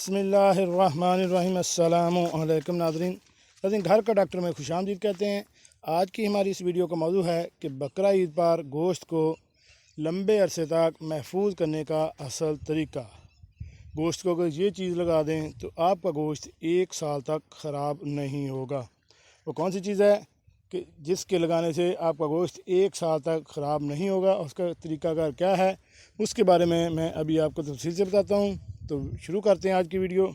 बिस्मिल्लाहिर्रहमानिर्रहीम। अस्सलामु अलैकुम नाज़रीन, घर का डॉक्टर में खुशामदीद कहते हैं। आज की हमारी इस वीडियो का मौजू है कि बकरा ईद पर गोश्त को लंबे अरसे तक महफूज करने का असल तरीका। गोश्त को अगर ये चीज़ लगा दें तो आपका गोश्त 1 साल तक ख़राब नहीं होगा। वो कौन सी चीज़ है कि जिसके लगाने से आपका गोश्त 1 साल तक ख़राब नहीं होगा, उसका तरीकाकार क्या है, उसके बारे में मैं अभी आपको तफसील से बताता हूँ। तो शुरू करते हैं आज की वीडियो।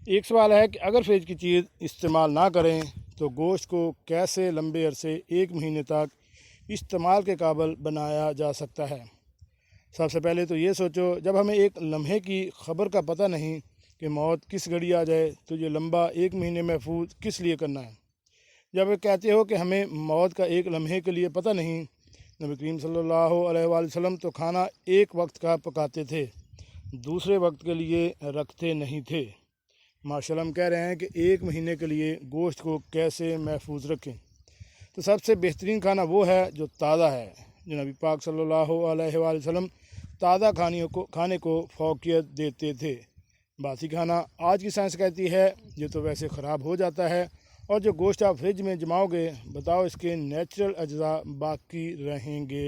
एक सवाल है कि अगर फ्रिज की चीज़ इस्तेमाल ना करें तो गोश्त को कैसे लंबे अरसे 1 महीने तक इस्तेमाल के काबिल बनाया जा सकता है। सबसे पहले तो ये सोचो, जब हमें एक लम्हे की ख़बर का पता नहीं कि मौत किस घड़ी आ जाए, तो ये लंबा 1 महीने महफूज किस लिए करना है। जब कहते हो कि हमें मौत का एक लम्हे के लिए पता नहीं, नबी करीम सल्लल्लाहु अलैहि वसल्लम तो खाना एक वक्त का पकाते थे, दूसरे वक्त के लिए रखते नहीं थे। माशाल्लाह हम कह रहे हैं कि 1 महीने के लिए गोश्त को कैसे महफूज रखें। तो सबसे बेहतरीन खाना वो है जो ताज़ा है। जो नबी पाक सल्लल्लाहु अलैहि वसल्लम ताज़ा खाने को फौकियत देते थे। बासी खाना आज की साइंस कहती है ये तो वैसे ख़राब हो जाता है, और जो गोश्त आप फ्रिज में जमाओगे, बताओ इसके नेचुरल अज्जा बाकी रहेंगे।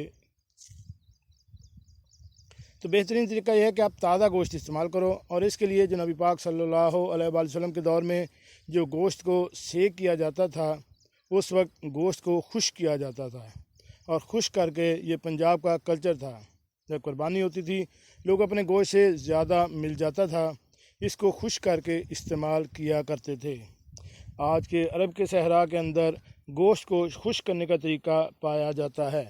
तो बेहतरीन तरीका यह है कि आप ताज़ा गोश्त इस्तेमाल करो, और इसके लिए जो नबी पाक सल्लल्लाहु अलैहि वसल्लम के दौर में जो गोश्त को सेक किया जाता था, उस वक्त गोश्त को खुश्क किया जाता था, और खुश्क करके ये पंजाब का कल्चर था। जब कुर्बानी होती थी, लोग अपने गोश्त से ज़्यादा मिल जाता था, इसको खुश्क करके इस्तेमाल किया करते थे। आज के अरब के सहरा के अंदर गोश्त को खुश्क करने का तरीका पाया जाता है।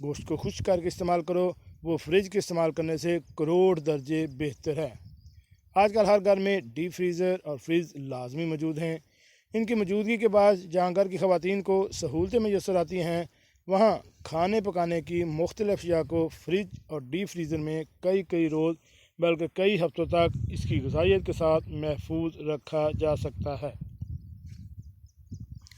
गोश्त को खुश्क करके इस्तेमाल करो, वो फ्रिज के इस्तेमाल करने से करोड़ दर्जे बेहतर है। आजकल हर घर में डीप फ्रीज़र और फ्रिज लाजमी मौजूद हैं। इनकी मौजूदगी के बाद जहाँ घर की ख़वातीन को सहूलतें मैसर आती हैं, वहाँ खाने पकाने की मुख्तलिफ़ अशिया को फ्रिज और डीप फ्रीज़र में कई रोज़ बल्कि कई हफ्तों तक इसकी ग़िज़ाइयत के साथ महफूज रखा जा सकता है।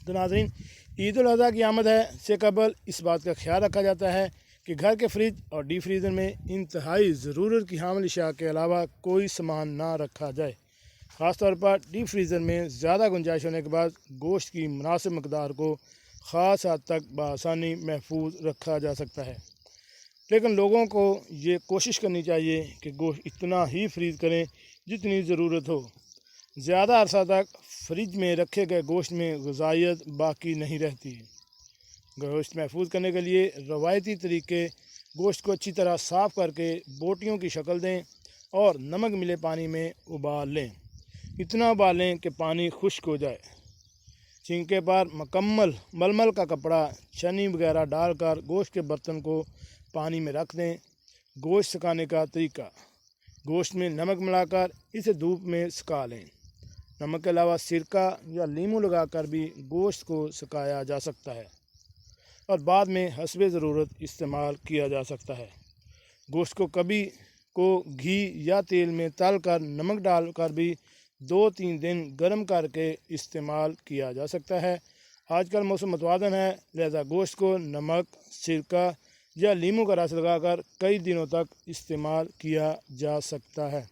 तो नाज़रीन, ईद उल अज़हा की आमद है से कबल इस बात का ख्याल रखा जाता है कि घर के फ्रिज और डीप फ्रीज़र में इंतहाई ज़रूरत की हामिल अशिया के अलावा कोई सामान ना रखा जाए। ख़ास तौर पर डीप फ्रीज़र में ज़्यादा गुंजाइश होने के बाद गोश्त की मुनासिब मकदार को ख़ास हद तक बआसानी महफूज रखा जा सकता है। लेकिन लोगों को ये कोशिश करनी चाहिए कि गोश्त इतना ही फ्रीज़ करें जितनी ज़रूरत हो। ज़्यादा अरसा तक फ्रिज में रखे गए गोश्त में ग़िज़ाइयत बाकी नहीं रहती। गोश्त महफूज करने के लिए रवायती तरीके गोश्त को अच्छी तरह साफ़ करके बोटियों की शक्ल दें और नमक मिले पानी में उबाल लें। इतना उबालें कि पानी खुश्क हो जाए। छिंके पर मुकम्मल मलमल का कपड़ा, छन्नी वगैरह डालकर गोश्त के बर्तन को पानी में रख दें। गोश्त सुखाने का तरीका: गोश्त में नमक मिलाकर इसे धूप में सुखा लें। नमक के अलावा सिरका या नींबू लगाकर भी गोश्त को सुखाया जा सकता है, और बाद में हस्बे ज़रूरत इस्तेमाल किया जा सकता है। गोश्त को कभी को घी या तेल में तल कर नमक डालकर भी 2-3 दिन गर्म करके इस्तेमाल किया जा सकता है। आजकल मौसम मुतवाज़न है, लिहाजा गोश्त को नमक, सिरका या नींबू का रस लगाकर कई दिनों तक इस्तेमाल किया जा सकता है।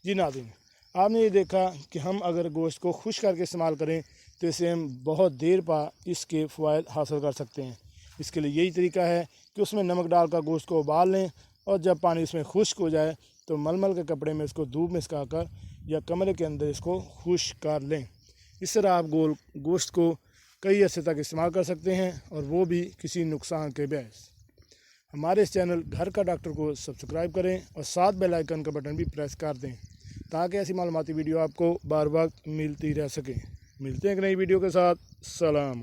जी नाज़रीन, आपने ये देखा कि हम अगर गोश्त को खुश्क करके इस्तेमाल करें तो इससे हम बहुत देर पा इसके फ़वाइद हासिल कर सकते हैं। इसके लिए यही तरीका है कि उसमें नमक डालकर गोश्त को उबाल लें, और जब पानी उसमें खुश्क हो जाए तो मलमल के कपड़े में इसको धूप में सुखाकर या कमरे के अंदर इसको खुश्क कर लें। इस तरह आप गोश्त को कई अरसे तक इस्तेमाल कर सकते हैं, और वो भी किसी नुकसान के बगैर। हमारे इस चैनल घर का डॉक्टर को सब्सक्राइब करें और साथ बेल आइकन का बटन भी प्रेस कर दें, ताकि ऐसी मालूमाती वीडियो आपको बार बार मिलती रह सके। मिलते हैं एक नई वीडियो के साथ। सलाम।